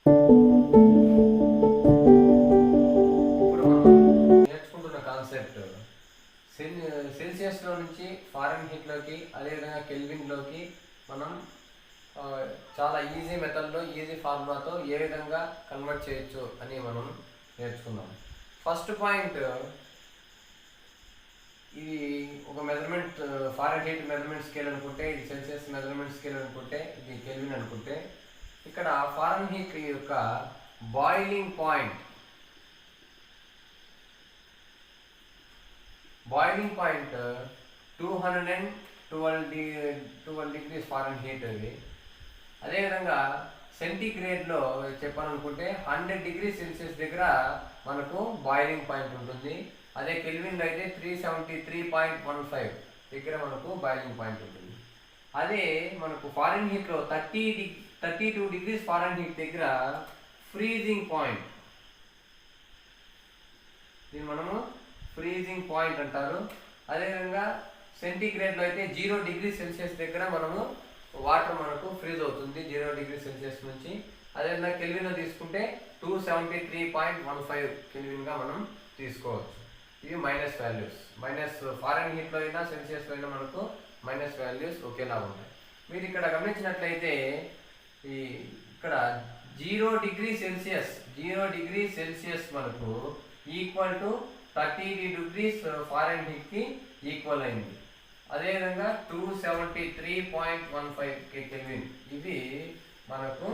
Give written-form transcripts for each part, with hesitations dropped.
ఇప్పుడు మనం నేర్చుకుంటున్న కాన్సెప్ట్ సెల్సియస్లో నుంచి ఫారెన్ హీట్లోకి, అదేవిధంగా కెల్విన్లోకి మనం చాలా ఈజీ మెథడ్లో, ఈజీ ఫార్ములాతో ఏ విధంగా కన్వర్ట్ చేయొచ్చు అని మనం నేర్చుకుందాం. ఫస్ట్ పాయింట్, ఇది ఒక measurement, foreign heat measurement scale అనుకుంటే, ఇది సెల్సియస్ మెజర్మెంట్ స్కేల్ అనుకుంటే, ఇది కెల్విన్ అనుకుంటే, ఇక్కడ ఫారెన్ హీట్ యొక్క boiling point 212 degrees foreign heat ఇది. అదేవిధంగా సెంటీగ్రేడ్లో చెప్పాలనుకుంటే 100 డిగ్రీ సెల్సియస్ దగ్గర మనకు బాయిలింగ్ పాయింట్ ఉంటుంది. అదే కెల్విన్లో అయితే 373.15 దగ్గర మనకు బాయిలింగ్ పాయింట్ ఉంటుంది. అదే మనకు ఫారెన్ హీట్లో 32 డిగ్రీస్ ఫారెన్ హీట్ దగ్గర ఫ్రీజింగ్ పాయింట్, దీన్ని మనము ఫ్రీజింగ్ పాయింట్ అంటారు. అదేవిధంగా సెంటీగ్రేడ్లో అయితే 0 డిగ్రీ సెల్సియస్ దగ్గర మనము వాటర్ మనకు ఫ్రీజ్ అవుతుంది 0 డిగ్రీ సెల్సియస్ నుంచి. అదేవిధంగా కెల్విన్లో తీసుకుంటే 273.15 కెల్విన్గా మనం తీసుకోవచ్చు. ఇవి మైనస్ వాల్యూస్. మైనస్ ఫారెన్ హీట్లో అయినా సెల్సియస్లో అయినా మనకు మైనస్ వాల్యూస్ ఒకేలా ఉంటాయి. మీరు ఇక్కడ గమనించినట్లయితే ఇక్కడ 0 డిగ్రీ సెల్సియస్ మనకు ఈక్వల్ టు 30 డిగ్రీస్ ఫారెన్ హీట్కి ఈక్వల్ అయింది. అదేవిధంగా 273.15 కెల్విన్ ఇవి మనకు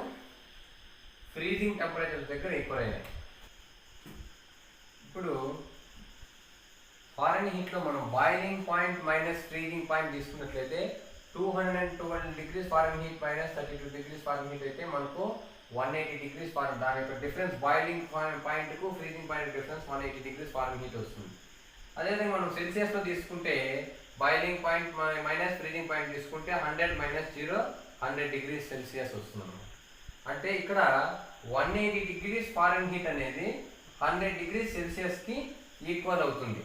ఫ్రీజింగ్ టెంపరేచర్ దగ్గర ఈక్వల్ అయ్యాయి. ఇప్పుడు ఫారెన్ హీట్లో మనం boiling point minus freezing point తీసుకున్నట్లయితే 212 degrees foreign heat minus 32 degrees foreign heat అయితే మనకు 180 డిగ్రీస్ ఫారెన్, దాని యొక్క డిఫరెన్స్ బాయిలింగ్ పాయింట్కు freezing point difference 180 degrees foreign heat వస్తుంది. అదేవిధంగా మనం సెల్సియస్లో తీసుకుంటే boiling point minus freezing point తీసుకుంటే 100 మైనస్ 0 100 డిగ్రీస్ సెల్సియస్ వస్తుంది. అంటే ఇక్కడ 180 డిగ్రీస్ ఫారెన్ హీట్ అనేది 100 డిగ్రీస్ సెల్సియస్కి ఈక్వల్ అవుతుంది.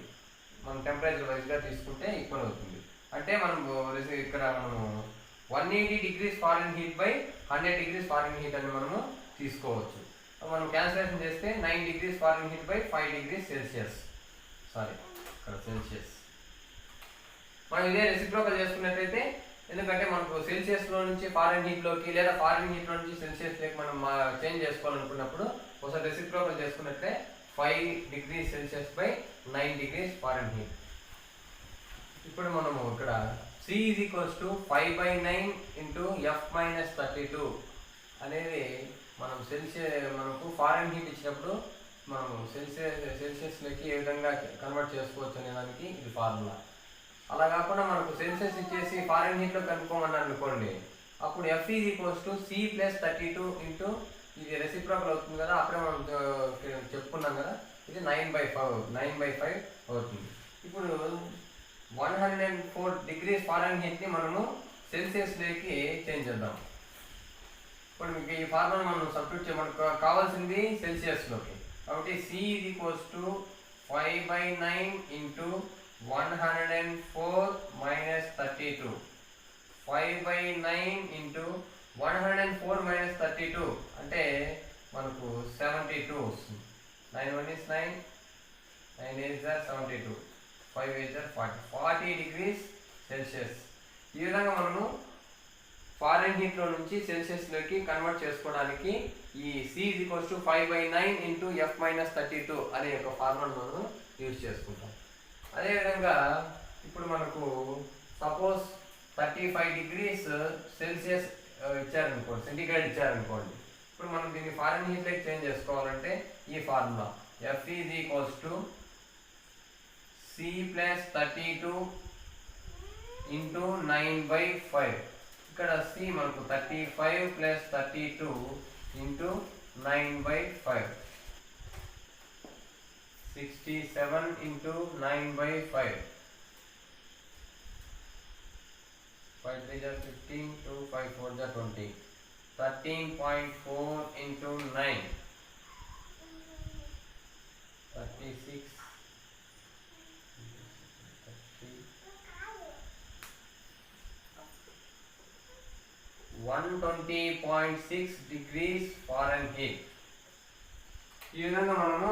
మనం టెంపరేచర్ వైజ్గా తీసుకుంటే ఈక్వల్ అవుతుంది. అంటే మనం ఇక్కడ మనము 180 degrees foreign heat by 100 degrees foreign heat అని మనము తీసుకోవచ్చు. మనం క్యాన్సిలేషన్ చేస్తే 9 degrees foreign heat by 5 degrees Celsius, ఇక్కడ సెల్సియస్. మనం ఇదే రెసిప్రోకల్ చేసుకున్నట్లయితే, ఎందుకంటే మనకు సెల్సియస్లో నుంచి ఫారెన్ హీట్లోకి లేదా ఫారెన్ హీట్లో నుంచి సెల్సియస్లోకి మనం చేంజ్ చేసుకోవాలనుకున్నప్పుడు ఒకసారి రెసిప్రోకల్ చేసుకున్నట్లే 5 degrees Celsius by 9 degrees Fahrenheit. ఇప్పుడు మనము ఇక్కడ C is equals to 5/9 into F minus 32 అనేది మనం మనకు ఫారెన్ హీట్ ఇచ్చినప్పుడు మనం సెల్సియస్లోకి ఏ విధంగా కన్వర్ట్ చేసుకోవచ్చు అనే దానికి ఇది ఫార్ములా. అలా కాకుండా మనకు సెల్సియస్ ఇచ్చేసి ఫారెన్ హీట్లో కనుక్కోమని అనుకోండి, అప్పుడు F is equals to C plus 32 into ఇది రెసిప్రోకల్ అవుతుంది కదా, అప్పుడే మనం చెప్పుకున్నాం కదా, ఇది 9/5 అవుతుంది. ఇప్పుడు 104 డిగ్రీస్ ఫారెన్ హీట్ని మనము సెల్సియస్లోకి చేంజ్ చేద్దాం. ఇప్పుడు మీకు ఈ ఫార్ములా మనం సబ్స్టిట్యూట్ మనకు కావాల్సింది సెల్సియస్లోకి, కాబట్టి C is equals to 5/9 into 104 minus 32. 5/9 into 104 minus 32 అంటే మనకు 72 వస్తుంది. 9 1 is 9, 9 is 72, 5 is 40 degrees Celsius. ఈ విధంగా మనము ఫారెన్ హీట్లో నుంచి సెల్సియస్లోకి కన్వర్ట్ చేసుకోవడానికి ఈ C is equals to 5/9 into F minus 32 అనే ఒక ఫార్ములా మనం యూజ్ చేసుకుంటాం. అదేవిధంగా ఇప్పుడు మనకు సపోజ్ 35 డిగ్రీస్ సెల్సియస్ ఇచ్చారనుకోండి, సెంటీగ్రేడ్ ఇచ్చారనుకోండి. ఇప్పుడు మనం దీన్ని ఫారెన్ హీట్లోకి చేంజ్ చేసుకోవాలంటే ఈ formula F is equals to C plus 32 into 9/5. ఇక్కడ C మనకు 35 plus 32 into 9/5, 67 into 9/5, 5 3 are 15, 2 5 4 are 20, 13.4 into 9, 36, 30, 120.6 degrees Fahrenheit. ఈ విధంగా మనము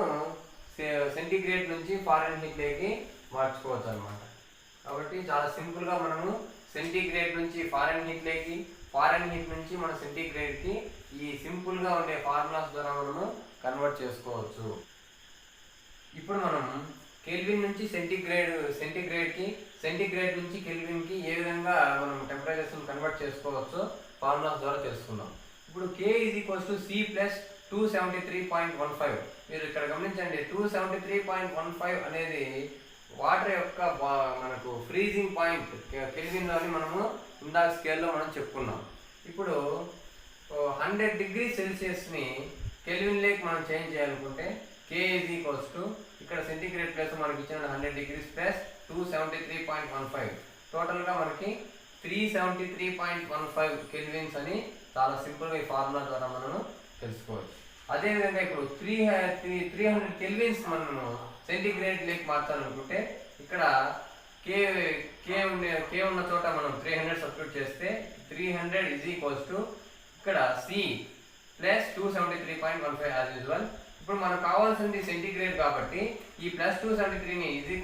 సెంటిగ్రేడ్ నుంచి ఫారెన్హీట్లోకి మార్చుకోవచ్చు అనమాట. కాబట్టి చాలా సింపుల్గా మనము సెంటిగ్రేడ్ నుంచి ఫారెన్హీట్లోకి, ఫారెన్హీట్ నుంచి మన సెంటిగ్రేడ్కి ఈ సింపుల్గా ఉండే ఫార్ములాస్ ద్వారా మనము కన్వర్ట్ చేసుకోవచ్చు. ఇప్పుడు మనం కెల్విన్ నుంచి సెంటిగ్రేడ్కి, సెంటిగ్రేడ్ నుంచి కెల్విన్కి ఏ విధంగా మనం టెంపరేచర్స్ని కన్వర్ట్ చేసుకోవచ్చో ఫార్ములాస్ ద్వారా తెలుసుకుందాం. ఇప్పుడు K = C + 273.15. మీరు ఇక్కడ గమనించండి, 273.15 అనేది వాటర్ యొక్క మనకు ఫ్రీజింగ్ పాయింట్ కెల్విన్లోని మనము ఇందాక స్కేల్లో మనం చెప్పుకున్నాం. ఇప్పుడు 100 డిగ్రీ సెల్సియస్ని కెల్విన్లోకి మనం చేంజ్ చేయాలనుకుంటే K = ఇక్కడ సెంటిగ్రేడ్ ప్లస్ మనకి ఇచ్చిన 100 డిగ్రీస్ ప్లస్ 273.15 టోటల్గా మనకి 373.15 కెల్విన్స్ అని చాలా సింపుల్గా ఈ ఫార్ములా ద్వారా మనము తెలుసుకోవచ్చు. అదేవిధంగా ఇప్పుడు 300 కెల్విన్స్ మనము సెంటిగ్రేడ్ లేక్ మార్చాలనుకుంటే ఇక్కడ K ఉన్న చోట మనం 300 సబ్స్టిట్యూట్ చేస్తే 300 ఇక్కడ C + 273.15 యాజ్ యూజువల్. ఇప్పుడు మనకు కావాల్సింది సెంటిగ్రేడ్ కాబట్టి ఈ +273ని ఇక్కడ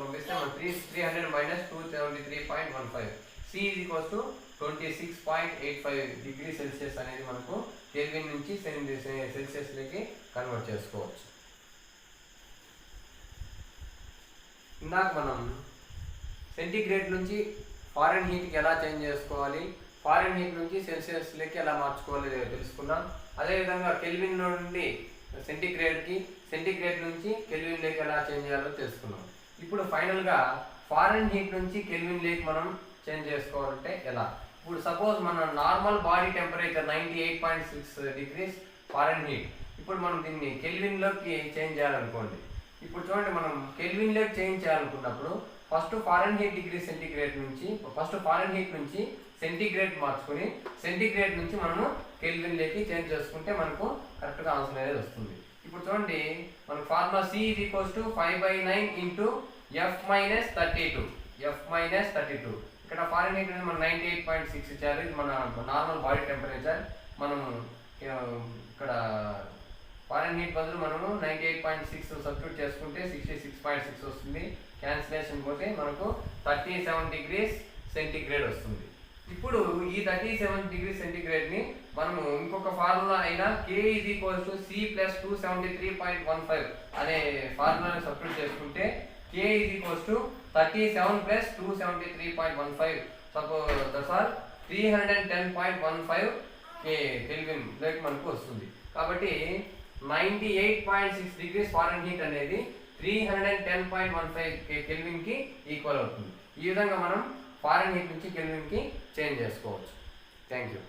పంపిస్తే మనం 300 - 273.15 C = 26.85 డిగ్రీ సెల్సియస్ అనేది మనకు కెల్విన్ నుంచి సెల్సియస్లోకి కన్వర్ట్ చేసుకోవచ్చు. ఇందాక మనం సెంటిగ్రేడ్ నుంచి ఫారెన్హీట్కి ఎలా చేంజ్ చేసుకోవాలి, ఫారెన్హీట్ నుంచి సెల్సియస్లోకి ఎలా మార్చుకోవాలి తెలుసుకున్నాం. అదేవిధంగా కెల్విన్ నుండి సెంటిగ్రేడ్ నుంచి కెల్విన్లోకి ఎలా చేంజ్ చేయాలో తెలుసుకున్నాం. ఇప్పుడు ఫైనల్గా ఫారెన్హీట్ నుంచి కెల్విన్లోకి మనం చేంజ్ చేసుకోవాలంటే ఎలా? ఇప్పుడు సపోజ్ మన normal body temperature 98.6 degrees Fahrenheit. ఇప్పుడు మనం దీన్ని కెల్విన్లోకి చేంజ్ చేయాలనుకోండి. ఇప్పుడు చూడండి, మనం కెల్విన్లోకి చేంజ్ చేయాలనుకున్నప్పుడు ఫస్ట్ ఫారెన్హీట్ నుంచి సెంటిగ్రేడ్ మార్చుకొని సెంటిగ్రేడ్ నుంచి మనము కెల్విన్లోకి చేంజ్ చేసుకుంటే మనకు కరెక్ట్గా ఆన్సర్ అనేది వస్తుంది. ఇప్పుడు చూడండి, మనకు ఫార్ములా C = 5/9 × F - 32. ఇక్కడ ఫారెన్హీట్ అనేది మనం 98.6 ఇచ్చారు. ఇది మన నార్మల్ బాడీ టెంపరేచర్. మనము ఇక్కడ ఫారెన్హీట్ బదులు మనము 98.6 సబ్స్టిట్యూట్ చేసుకుంటే 66.6 వస్తుంది. క్యాన్సిలేషన్ పోతే మనకు 37 డిగ్రీస్ సెంటిగ్రేడ్ వస్తుంది. ఇప్పుడు ఈ 37 డిగ్రీ సెంటిగ్రేడ్ని మనము ఇంకొక ఫార్ములా అయిన K = C + 273.15 అనే ఫార్ములాని సబ్స్టిట్యూట్ చేసుకుంటే K = 37 + 273.15 దట్స్ ఆల్ 310.15 కెల్విన్ లోకి మనకు వస్తుంది. కాబట్టి 98.6 డిగ్రీస్ ఫారెన్హీట్ అనేది 310.15 కెల్విన్కి ఈక్వల్ అవుతుంది. ఈ విధంగా మనం ఫారెన్హీట్ నుంచి కెల్విన్కి చేంజ్ చేసుకోవచ్చు. Thank you.